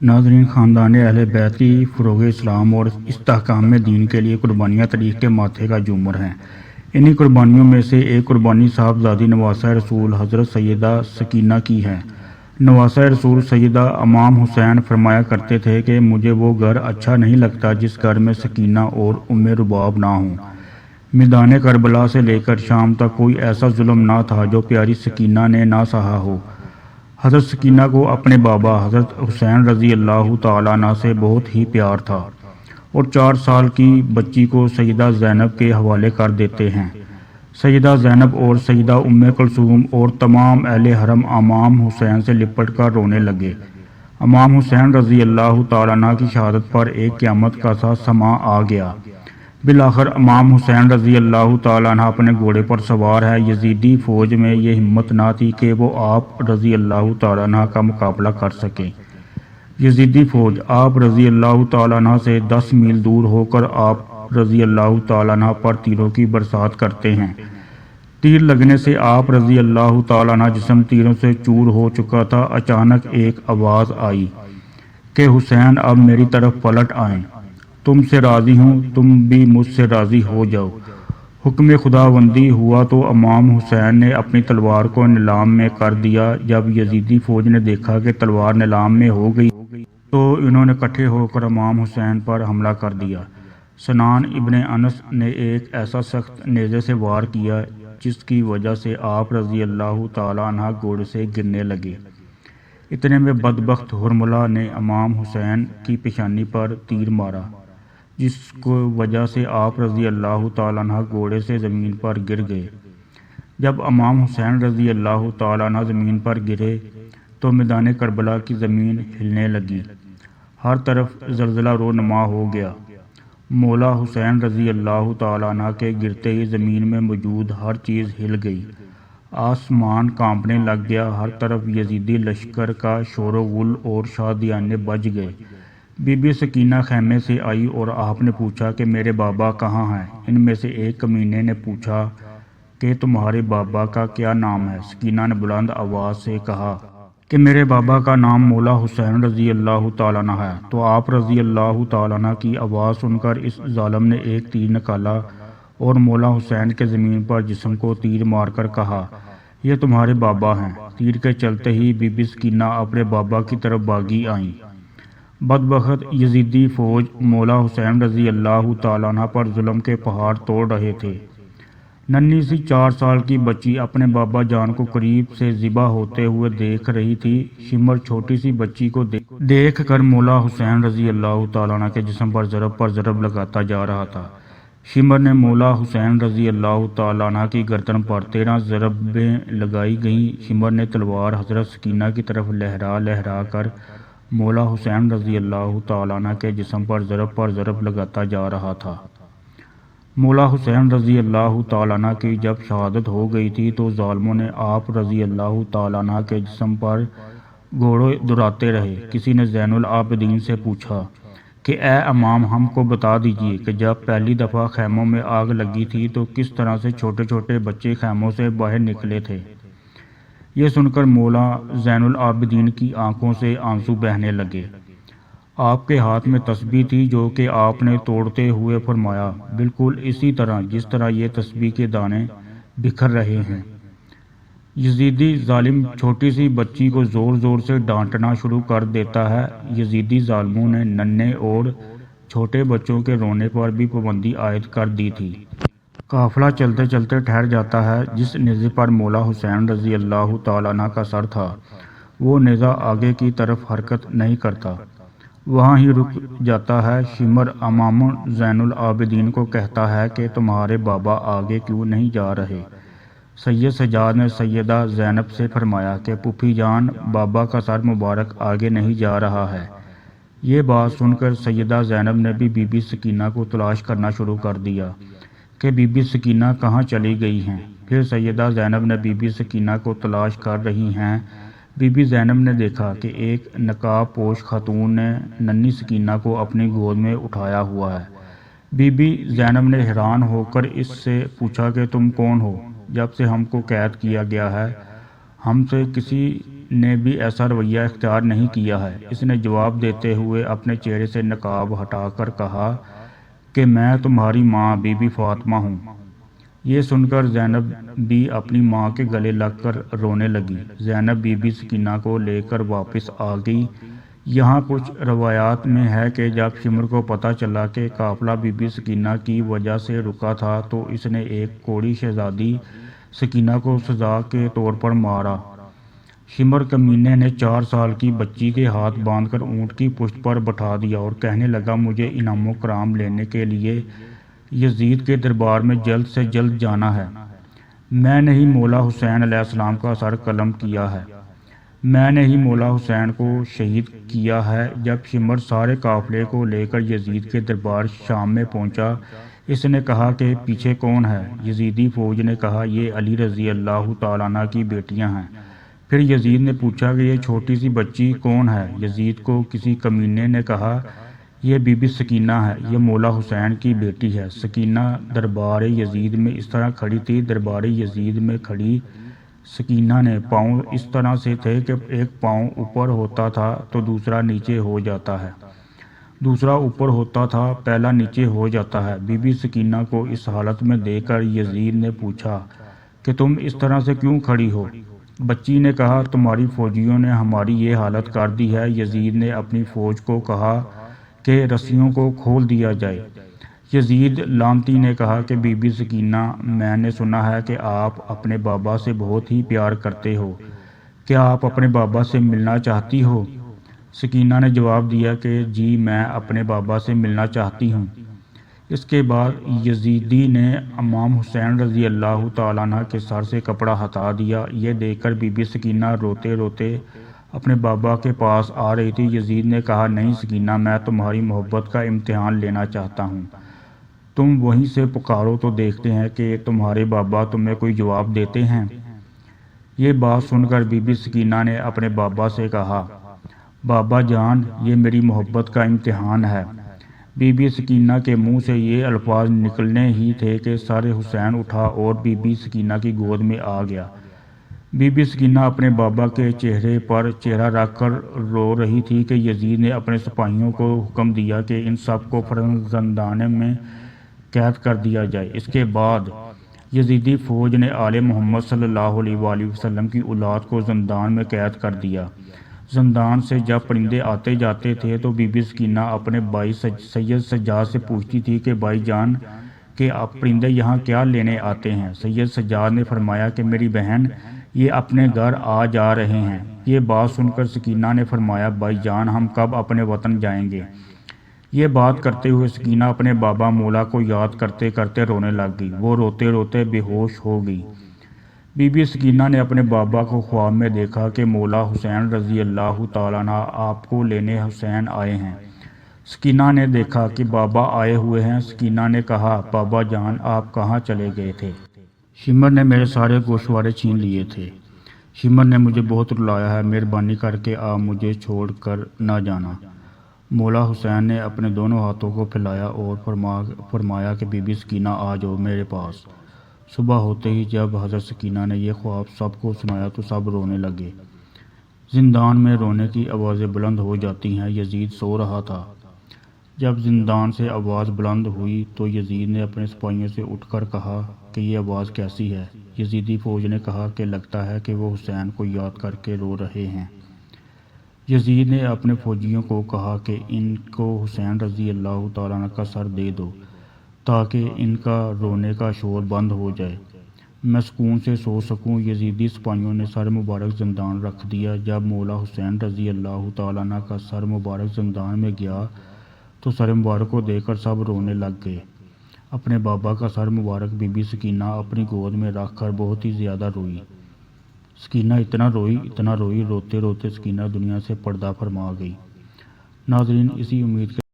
ناظرین، خاندان اہل بیت کی فروغ اسلام اور استحکام دین کے لیے قربانیاں تاریخ کے ماتھے کا جومر ہیں۔ انہی قربانیوں میں سے ایک قربانی صاحبزادی نواسہ رسول حضرت سیدہ سکینہ کی ہے۔ نواسہ رسول سیدہ امام حسین فرمایا کرتے تھے کہ مجھے وہ گھر اچھا نہیں لگتا جس گھر میں سکینہ اور ام رباب نہ ہوں۔ میدان کربلا سے لے کر شام تک کوئی ایسا ظلم نہ تھا جو پیاری سکینہ نے نہ سہا ہو۔ حضرت سکینہ کو اپنے بابا حضرت حسین رضی اللہ تعالیٰ عنہ سے بہت ہی پیار تھا اور 4 سال کی بچی کو سیدہ زینب کے حوالے کر دیتے ہیں۔ سیدہ زینب اور سیدہ ام کلثوم اور تمام اہل حرم امام حسین سے لپٹ کر رونے لگے۔ امام حسین رضی اللہ تعالیٰ عنہ کی شہادت پر ایک قیامت کا سا سماں آ گیا۔ بالآخر امام حسین رضی اللہ تعالیٰ عنہ اپنے گھوڑے پر سوار ہے۔ یزیدی فوج میں یہ ہمت نہ تھی کہ وہ آپ رضی اللہ تعالیٰ عنہ کا مقابلہ کر سکیں۔ یزیدی فوج آپ رضی اللہ تعالیٰ عنہ سے 10 میل دور ہو کر آپ رضی اللہ تعالیٰ عنہ پر تیروں کی برسات کرتے ہیں۔ تیر لگنے سے آپ رضی اللہ تعالیٰ عنہ جسم تیروں سے چور ہو چکا تھا۔ اچانک ایک آواز آئی کہ حسین اب میری طرف پلٹ آئیں، تم سے راضی ہوں، تم بھی مجھ سے راضی ہو جاؤ۔ حکم خداوندی ہوا تو امام حسین نے اپنی تلوار کو نیلام میں کر دیا۔ جب یزیدی فوج نے دیکھا کہ تلوار نیلام میں ہو گئی تو انہوں نے اکٹھے ہو کر امام حسین پر حملہ کر دیا۔ سنان ابن انس نے ایک ایسا سخت نیزے سے وار کیا جس کی وجہ سے آپ رضی اللہ تعالیٰ عنہ گھوڑے سے گرنے لگے۔ اتنے میں بدبخت حرملہ نے امام حسین کی پیشانی پر تیر مارا جس کو وجہ سے آپ رضی اللہ تعالیٰ عنہ گھوڑے سے زمین پر گر گئے۔ جب امام حسین رضی اللہ تعالیٰ عنہ زمین پر گرے تو میدان کربلا کی زمین ہلنے لگی، ہر طرف زلزلہ رونما ہو گیا۔ مولا حسین رضی اللہ تعالیٰ عنہ کے گرتے ہی زمین میں موجود ہر چیز ہل گئی، آسمان کانپنے لگ گیا، ہر طرف یزیدی لشکر کا شور و غل اور شادیانے بج گئے۔ بی بی سکینہ خیمے سے آئی اور آپ نے پوچھا کہ میرے بابا کہاں ہیں؟ ان میں سے ایک کمینے نے پوچھا کہ تمہارے بابا کا کیا نام ہے؟ سکینہ نے بلند آواز سے کہا کہ میرے بابا کا نام مولا حسین رضی اللہ تعالیٰ عنہ ہے۔ تو آپ رضی اللہ تعالیٰ عنہ کی آواز سن کر اس ظالم نے ایک تیر نکالا اور مولا حسین کے زمین پر جسم کو تیر مار کر کہا یہ تمہارے بابا ہیں۔ تیر کے چلتے ہی بی بی سکینہ اپنے بابا کی طرف بھاگی آئیں۔ بدبخت یزیدی فوج مولا حسین رضی اللہ تعالیٰ عنہ پر ظلم کے پہاڑ توڑ رہے تھے۔ ننھی سی 4 سال کی بچی اپنے بابا جان کو قریب سے ذبح ہوتے ہوئے دیکھ رہی تھی۔ شمر چھوٹی سی بچی کو دیکھ کر مولا حسین رضی اللہ تعالیٰ عنہ کے جسم پر ضرب لگاتا جا رہا تھا۔ شمر نے مولا حسین رضی اللہ تعالیٰ عنہ کی گردن پر 13 ضربیں لگائی گئیں۔ شمر نے تلوار حضرت سکینہ کی طرف لہرا کر مولا حسین رضی اللہ تعالیٰ عنہ کے جسم پر ضرب لگاتا جا رہا تھا۔ مولا حسین رضی اللہ تعالیٰ عنہ کی جب شہادت ہو گئی تھی تو ظالموں نے آپ رضی اللہ تعالیٰ عنہ کے جسم پر گھوڑے دوڑاتے رہے۔ کسی نے زین العابدین سے پوچھا کہ اے امام، ہم کو بتا دیجئے کہ جب پہلی دفعہ خیموں میں آگ لگی تھی تو کس طرح سے چھوٹے چھوٹے بچے خیموں سے باہر نکلے تھے؟ یہ سن کر مولا زین العابدین کی آنکھوں سے آنسو بہنے لگے۔ آپ کے ہاتھ میں تسبیح تھی جو کہ آپ نے توڑتے ہوئے فرمایا بالکل اسی طرح جس طرح یہ تسبیح کے دانے بکھر رہے ہیں۔ یزیدی ظالم چھوٹی سی بچی کو زور زور سے ڈانٹنا شروع کر دیتا ہے۔ یزیدی ظالموں نے ننھے اور چھوٹے بچوں کے رونے پر بھی پابندی عائد کر دی تھی۔ قافلہ چلتے چلتے ٹھہر جاتا ہے۔ جس نیزے پر مولا حسین رضی اللہ تعالیٰ عنہ کا سر تھا وہ نیزہ آگے کی طرف حرکت نہیں کرتا، وہاں ہی رک جاتا ہے۔ شمر امام زین العابدین کو کہتا ہے کہ تمہارے بابا آگے کیوں نہیں جا رہے؟ سید سجاد نے سیدہ زینب سے فرمایا کہ پھوپھی جان، بابا کا سر مبارک آگے نہیں جا رہا ہے۔ یہ بات سن کر سیدہ زینب نے بھی بی بی سکینہ کو تلاش کرنا شروع کر دیا کہ بی بی سکینہ کہاں چلی گئی ہیں۔ پھر سیدہ زینب نے بی بی سکینہ کو تلاش کر رہی ہیں۔ بی بی زینب نے دیکھا کہ ایک نقاب پوش خاتون نے ننھی سکینہ کو اپنی گود میں اٹھایا ہوا ہے۔ بی بی زینب نے حیران ہو کر اس سے پوچھا کہ تم کون ہو؟ جب سے ہم کو قید کیا گیا ہے ہم سے کسی نے بھی ایسا رویہ اختیار نہیں کیا ہے۔ اس نے جواب دیتے ہوئے اپنے چہرے سے نقاب ہٹا کر کہا کہ میں تمہاری ماں بی بی فاطمہ ہوں۔ یہ سن کر زینب بھی اپنی ماں کے گلے لگ کر رونے لگی۔ زینب بی بی سکینہ کو لے کر واپس آ گئی۔ یہاں کچھ روایات میں ہے کہ جب شمر کو پتہ چلا کہ قافلہ بی بی سکینہ کی وجہ سے رکا تھا تو اس نے ایک کوڑی شہزادی سکینہ کو سزا کے طور پر مارا۔ شمر کمینے نے 4 سال کی بچی کے ہاتھ باندھ کر اونٹ کی پشت پر بٹھا دیا اور کہنے لگا مجھے انعام و کرام لینے کے لیے یزید کے دربار میں جلد سے جلد جانا ہے۔ میں نے ہی مولا حسین علیہ السلام کا سر قلم کیا ہے۔ میں نے ہی مولا حسین کو شہید کیا ہے۔ جب شمر سارے قافلے کو لے کر یزید کے دربار شام میں پہنچا، اس نے کہا کہ پیچھے کون ہے؟ یزیدی فوج نے کہا یہ علی رضی اللہ تعالیٰ عنہ کی بیٹیاں ہیں۔ پھر یزید نے پوچھا کہ یہ چھوٹی سی بچی کون ہے؟ یزید کو کسی کمینے نے کہا یہ بی بی سکینہ ہے، یہ مولا حسین کی بیٹی ہے۔ سکینہ دربار یزید میں اس طرح کھڑی تھی۔ دربار یزید میں کھڑی سکینہ نے پاؤں اس طرح سے تھے کہ ایک پاؤں اوپر ہوتا تھا تو دوسرا نیچے ہو جاتا ہے، دوسرا اوپر ہوتا تھا پہلا نیچے ہو جاتا ہے۔ بی بی سکینہ کو اس حالت میں دیکھ کر یزید نے پوچھا کہ تم اس طرح سے کیوں کھڑی ہو؟ بچی نے کہا تمہاری فوجیوں نے ہماری یہ حالت کر دی ہے۔ یزید نے اپنی فوج کو کہا کہ رسیوں کو کھول دیا جائے۔ یزید لعنتی نے کہا کہ بی بی سکینہ میں نے سنا ہے کہ آپ اپنے بابا سے بہت ہی پیار کرتے ہو، کیا آپ اپنے بابا سے ملنا چاہتی ہو؟ سکینہ نے جواب دیا کہ جی میں اپنے بابا سے ملنا چاہتی ہوں۔ اس کے بعد یزیدی نے امام حسین رضی اللہ تعالیٰ عنہ کے سر سے کپڑا ہٹا دیا۔ یہ دیکھ کر بی بی سکینہ روتے روتے اپنے بابا کے پاس آ رہی تھی۔ یزید نے کہا نہیں سکینہ، میں تمہاری محبت کا امتحان لینا چاہتا ہوں، تم وہیں سے پکارو تو دیکھتے ہیں کہ تمہارے بابا تمہیں کوئی جواب دیتے ہیں۔ یہ بات سن کر بی بی سکینہ نے اپنے بابا سے کہا بابا جان یہ میری محبت کا امتحان ہے۔ بی بی سکینہ کے منہ سے یہ الفاظ نکلنے ہی تھے کہ سر حسین اٹھا اور بی بی سکینہ کی گود میں آ گیا۔ بی بی سکینہ اپنے بابا کے چہرے پر چہرہ رکھ کر رو رہی تھی کہ یزید نے اپنے سپاہیوں کو حکم دیا کہ ان سب کو زندان میں قید کر دیا جائے۔ اس کے بعد یزیدی فوج نے آل محمد صلی اللہ علیہ وآلہ وسلم کی اولاد کو زندان میں قید کر دیا۔ زندان سے جب پرندے آتے جاتے تھے تو بی بی سکینہ اپنے بھائی سید سجاد سے پوچھتی تھی کہ بھائی جان کہ آپ پرندے یہاں کیا لینے آتے ہیں؟ سید سجاد نے فرمایا کہ میری بہن یہ اپنے گھر آ جا رہے ہیں۔ یہ بات سن کر سکینہ نے فرمایا بھائی جان ہم کب اپنے وطن جائیں گے؟ یہ بات کرتے ہوئے سکینہ اپنے بابا مولا کو یاد کرتے کرتے رونے لگ گئی۔ وہ روتے روتے بے ہوش ہو گئی۔ بی بی سکینہ نے اپنے بابا کو خواب میں دیکھا کہ مولا حسین رضی اللہ تعالیٰ عنہ آپ کو لینے حسین آئے ہیں۔ سکینہ نے دیکھا کہ بابا آئے ہوئے ہیں۔ سکینہ نے کہا بابا جان آپ کہاں چلے گئے تھے؟ شمر نے میرے سارے گوشوارے چھین لیے تھے۔ شمر نے مجھے بہت رلایا ہے، مہربانی کر کے آپ مجھے چھوڑ کر نہ جانا۔ مولا حسین نے اپنے دونوں ہاتھوں کو پھیلایا اور فرمایا کہ بی بی سکینہ آ جاؤ میرے پاس۔ صبح ہوتے ہی جب حضرت سکینہ نے یہ خواب سب کو سنایا تو سب رونے لگے۔ زندان میں رونے کی آوازیں بلند ہو جاتی ہیں۔ یزید سو رہا تھا۔ جب زندان سے آواز بلند ہوئی تو یزید نے اپنے سپاہیوں سے اٹھ کر کہا کہ یہ آواز کیسی ہے؟ یزیدی فوج نے کہا کہ لگتا ہے کہ وہ حسین کو یاد کر کے رو رہے ہیں۔ یزید نے اپنے فوجیوں کو کہا کہ ان کو حسین رضی اللہ تعالیٰ عنہ کا سر دے دو تاکہ ان کا رونے کا شور بند ہو جائے، میں سکون سے سو سکوں۔ یزیدی سپاہیوں نے سر مبارک زندان رکھ دیا۔ جب مولا حسین رضی اللہ تعالیٰ عنہ کا سر مبارک زندان میں گیا تو سر مبارک کو دیکھ کر سب رونے لگ گئے۔ اپنے بابا کا سر مبارک بی بی سکینہ اپنی گود میں رکھ کر بہت ہی زیادہ روئی۔ سکینہ اتنا روئی، روتے روتے سکینہ دنیا سے پردہ فرما گئی۔ ناظرین، اسی امید کے